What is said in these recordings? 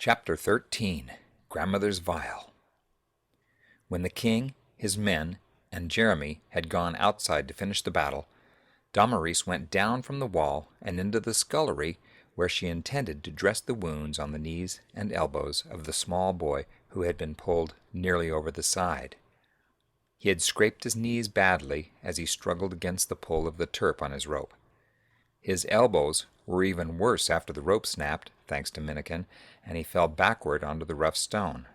Chapter 13 Grandmother's Vial. When the king, his men, and Jeremy had gone outside to finish the battle, Damaris went down from the wall and into the scullery where she intended to dress the wounds on the knees and elbows of the small boy who had been pulled nearly over the side. He had scraped his knees badly as he struggled against the pull of the turp on his rope. His elbows were even worse after the rope snapped, thanks to Minnikin, and he fell backward onto the rough stone.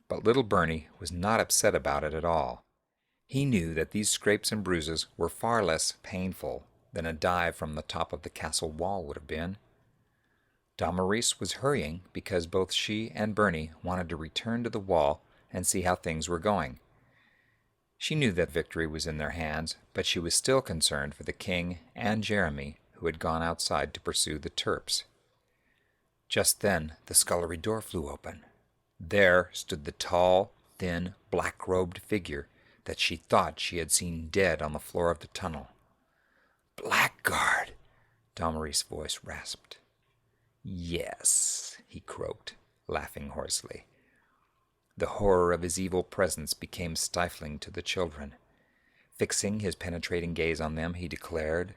But little Bernie was not upset about it at all. He knew that these scrapes and bruises were far less painful than a dive from the top of the castle wall would have been. Damaris was hurrying because both she and Bernie wanted to return to the wall and see how things were going. She knew that victory was in their hands, but she was still concerned for the king and Jeremy, who had gone outside to pursue the Terps. Just then the scullery door flew open. There stood the tall, thin, black-robed figure that she thought she had seen dead on the floor of the tunnel. "Blackguard!" Damaris' voice rasped. "Yes," he croaked, laughing hoarsely. The horror of his evil presence became stifling to the children. Fixing his penetrating gaze on them, he declared,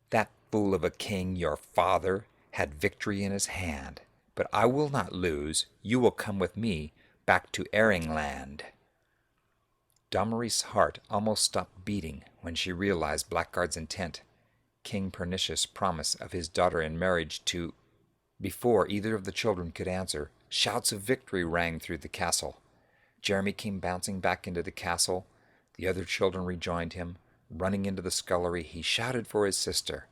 "That fool of a king, your father, had victory in his hand, but I will not lose. You will come with me back to Eringland." Damaris' heart almost stopped beating when she realized Blackguard's intent, King Pernicious' promise of his daughter in marriage to... Before either of the children could answer, shouts of victory rang through the castle. Jeremy came bouncing back into the castle. The other children rejoined him. Running into the scullery, he shouted for his sister.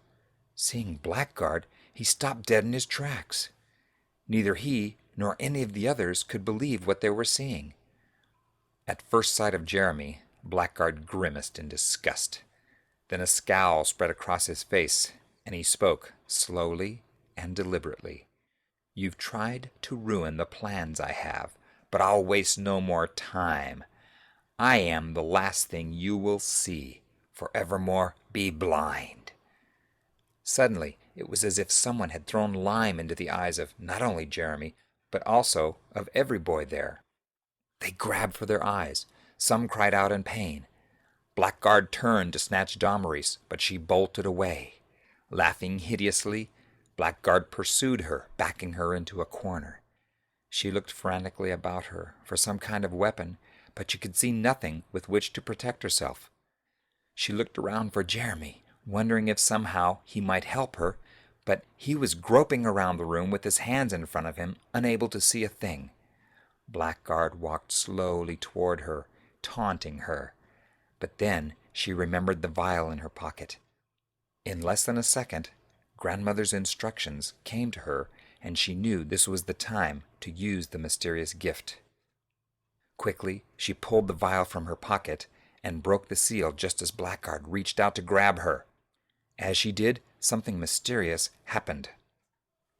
Seeing Blackguard, he stopped dead in his tracks. Neither he nor any of the others could believe what they were seeing. At first sight of Jeremy, Blackguard grimaced in disgust. Then a scowl spread across his face, and he spoke slowly and deliberately. "You've tried to ruin the plans I have, but I'll waste no more time. I am the last thing you will see. Forevermore be blind." Suddenly, it was as if someone had thrown lime into the eyes of not only Jeremy, but also of every boy there. They grabbed for their eyes. Some cried out in pain. Blackguard turned to snatch Damaris, but she bolted away. Laughing hideously, Blackguard pursued her, backing her into a corner. She looked frantically about her for some kind of weapon, but she could see nothing with which to protect herself. She looked around for Jeremy, wondering if somehow he might help her, but he was groping around the room with his hands in front of him, unable to see a thing. Blackguard walked slowly toward her, taunting her. But then she remembered the vial in her pocket. In less than a second, Grandmother's instructions came to her, and she knew this was the time to use the mysterious gift. Quickly, she pulled the vial from her pocket and broke the seal just as Blackguard reached out to grab her. As she did, something mysterious happened.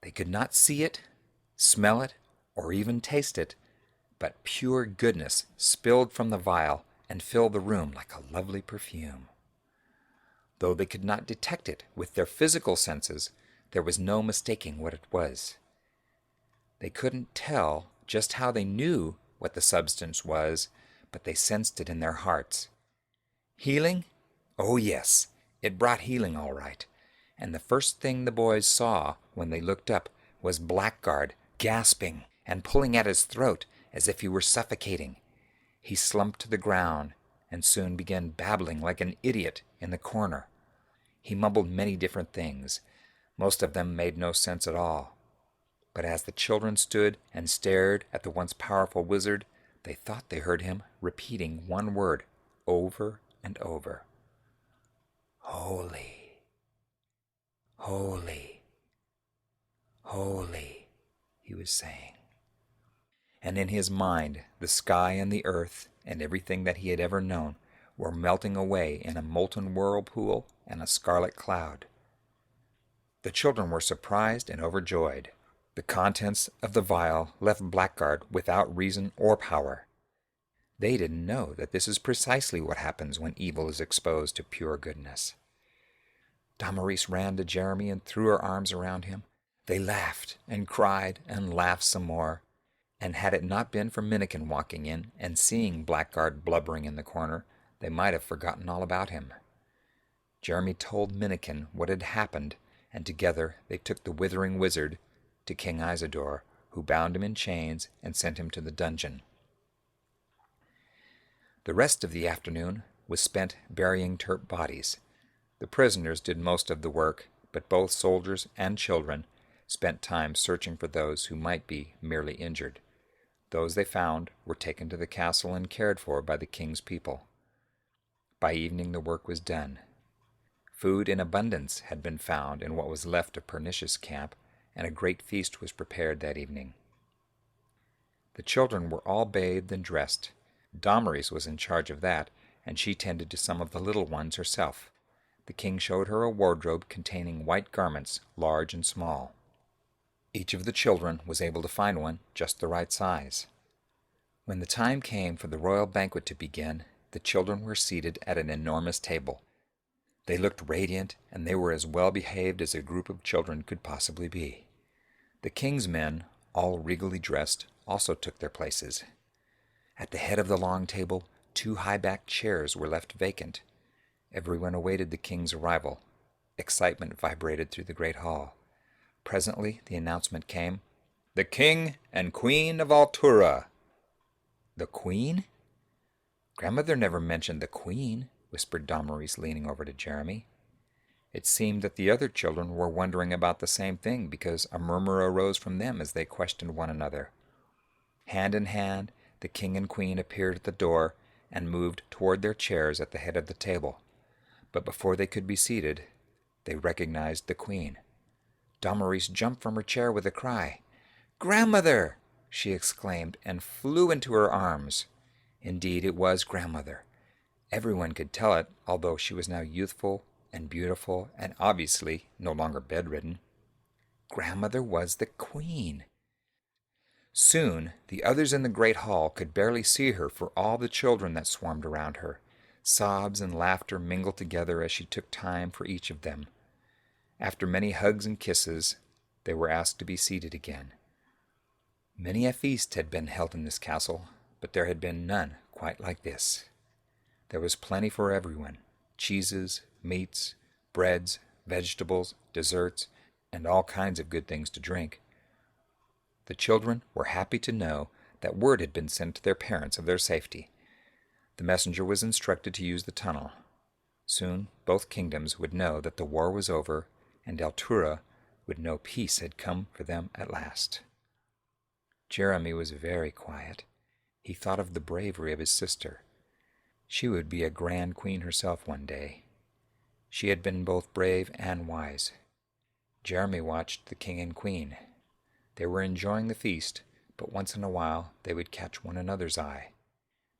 They could not see it, smell it, or even taste it, but pure goodness spilled from the vial and filled the room like a lovely perfume. Though they could not detect it with their physical senses, there was no mistaking what it was. They couldn't tell just how they knew what the substance was, but they sensed it in their hearts. Healing? Oh yes, it brought healing all right. And the first thing the boys saw when they looked up was Blackguard gasping and pulling at his throat as if he were suffocating. He slumped to the ground and soon began babbling like an idiot in the corner. He mumbled many different things. Most of them made no sense at all. But as the children stood and stared at the once powerful wizard, they thought they heard him repeating one word over and over. "Holy, holy, holy," he was saying. And in his mind, the sky and the earth and everything that he had ever known were melting away in a molten whirlpool and a scarlet cloud. The children were surprised and overjoyed. The contents of the vial left Blackguard without reason or power. They didn't know that this is precisely what happens when evil is exposed to pure goodness. Damaris ran to Jeremy and threw her arms around him. They laughed and cried and laughed some more, and had it not been for Minnikin walking in and seeing Blackguard blubbering in the corner, they might have forgotten all about him. Jeremy told Minnikin what had happened, and together they took the withering wizard to King Isidore, who bound him in chains and sent him to the dungeon. The rest of the afternoon was spent burying Terp bodies. The prisoners did most of the work, but both soldiers and children spent time searching for those who might be merely injured. Those they found were taken to the castle and cared for by the king's people. By evening the work was done. Food in abundance had been found in what was left of Pernicious' camp, and a great feast was prepared that evening. The children were all bathed and dressed. Damaris was in charge of that, and she tended to some of the little ones herself. The king showed her a wardrobe containing white garments, large and small. Each of the children was able to find one just the right size. When the time came for the royal banquet to begin, the children were seated at an enormous table. They looked radiant, and they were as well behaved as a group of children could possibly be. The king's men, all regally dressed, also took their places. At the head of the long table, 2 high-backed chairs were left vacant. Everyone awaited the king's arrival. Excitement vibrated through the great hall. Presently the announcement came, "The King and Queen of Altura." "The Queen?" "Grandmother never mentioned the Queen," whispered Damaris, leaning over to Jeremy. It seemed that the other children were wondering about the same thing, because a murmur arose from them as they questioned one another. Hand in hand, the king and queen appeared at the door and moved toward their chairs at the head of the table. But before they could be seated, they recognized the queen. Damaris jumped from her chair with a cry. "Grandmother!" she exclaimed, and flew into her arms. Indeed, it was grandmother. Everyone could tell it, although she was now youthful and beautiful and obviously no longer bedridden. Grandmother was the queen. Soon the others in the great hall could barely see her for all the children that swarmed around her. Sobs and laughter mingled together as she took time for each of them. After many hugs and kisses, they were asked to be seated again. Many a feast had been held in this castle, but there had been none quite like this. There was plenty for everyone: cheeses, meats, breads, vegetables, desserts, and all kinds of good things to drink. The children were happy to know that word had been sent to their parents of their safety. The messenger was instructed to use the tunnel. Soon both kingdoms would know that the war was over, and Altura would know peace had come for them at last. Jeremy was very quiet. He thought of the bravery of his sister. She would be a grand queen herself one day. She had been both brave and wise. Jeremy watched the king and queen. They were enjoying the feast, but once in a while they would catch one another's eye.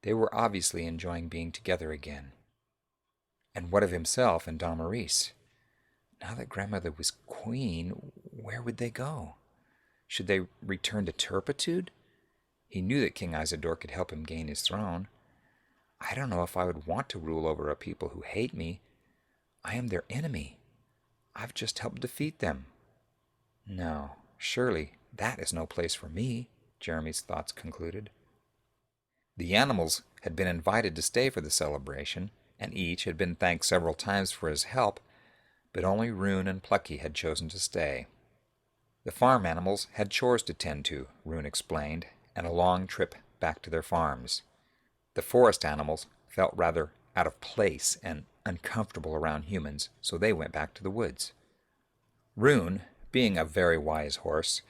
They were obviously enjoying being together again. And what of himself and Damaris? Now that grandmother was queen, where would they go? Should they return to turpitude? He knew that King Isidore could help him gain his throne. I don't know if I would want to rule over a people who hate me. I am their enemy. I've just helped defeat them. No, surely that is no place for me, Jeremy's thoughts concluded. The animals had been invited to stay for the celebration, and each had been thanked several times for his help, but only Rune and Plucky had chosen to stay. The farm animals had chores to tend to, Rune explained, and a long trip back to their farms. The forest animals felt rather out of place and uncomfortable around humans, so they went back to the woods. Rune, being a very wise horse,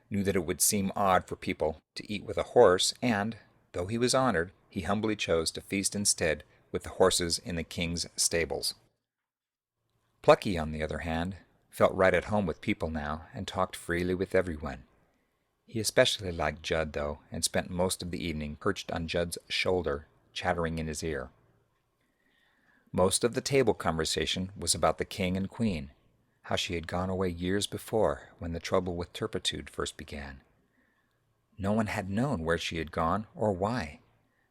knew that it would seem odd for people to eat with a horse, and, though he was honored, he humbly chose to feast instead with the horses in the king's stables. Plucky, on the other hand, felt right at home with people now and talked freely with everyone. He especially liked Judd, though, and spent most of the evening perched on Judd's shoulder, chattering in his ear. Most of the table conversation was about the king and queen, how she had gone away years before when the trouble with turpitude first began. No one had known where she had gone or why.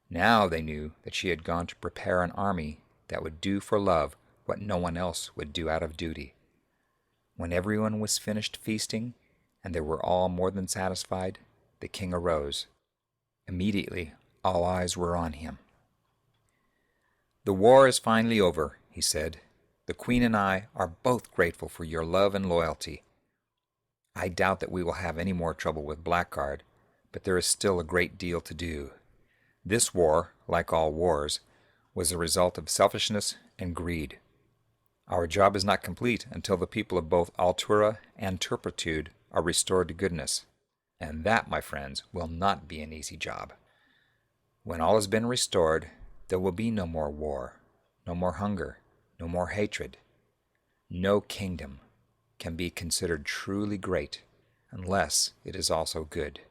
Now they knew that she had gone to prepare an army that would do for love what no one else would do out of duty. When everyone was finished feasting, and they were all more than satisfied, the king arose. Immediately, all eyes were on him. "The war is finally over," he said. "The Queen and I are both grateful for your love and loyalty. I doubt that we will have any more trouble with Blackguard, but there is still a great deal to do. This war, like all wars, was a result of selfishness and greed. Our job is not complete until the people of both Altura and Turpitude are restored to goodness. And that, my friends, will not be an easy job. When all has been restored, there will be no more war, no more hunger, no more hatred. No kingdom can be considered truly great unless it is also good.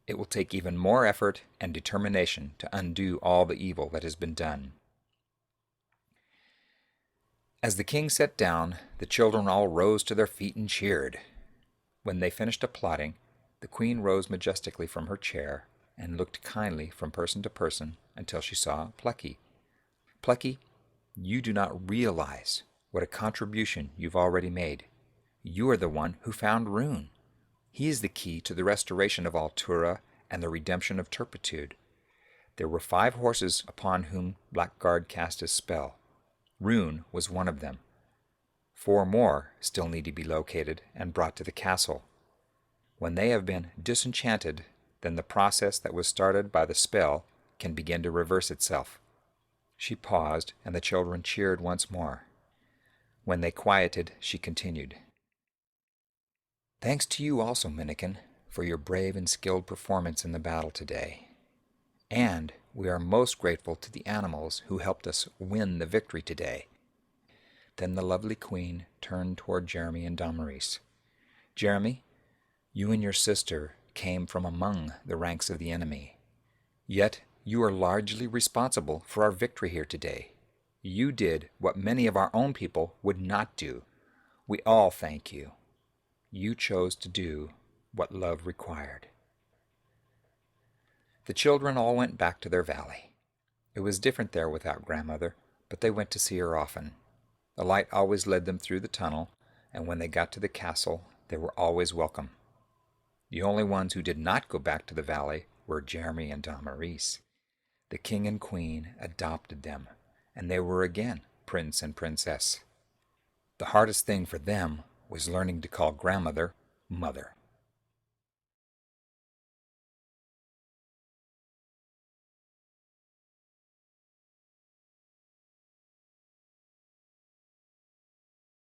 It will take even more effort and determination to undo all the evil that has been done." As the king sat down, the children all rose to their feet and cheered. When they finished applauding, the queen rose majestically from her chair and looked kindly from person to person until she saw Pileggi. "Pileggi, you do not realize what a contribution you've already made. You are the one who found Rune. He is the key to the restoration of Altura and the redemption of Turpitude. There were 5 horses upon whom Blackguard cast his spell. Rune was one of them. 4 more still need to be located and brought to the castle. When they have been disenchanted, then the process that was started by the spell can begin to reverse itself." She paused, and the children cheered once more. When they quieted, she continued, "Thanks to you also, Minnikin, for your brave and skilled performance in the battle today. And we are most grateful to the animals who helped us win the victory today." Then the lovely queen turned toward Jeremy and Damaris. "Jeremy, you and your sister came from among the ranks of the enemy. Yet you are largely responsible for our victory here today. You did what many of our own people would not do. We all thank you. You chose to do what love required." The children all went back to their valley. It was different there without grandmother, but they went to see her often. The light always led them through the tunnel, and when they got to the castle, they were always welcome. The only ones who did not go back to the valley were Jeremy and Damaris. The king and queen adopted them, and they were again prince and princess. The hardest thing for them was learning to call grandmother mother.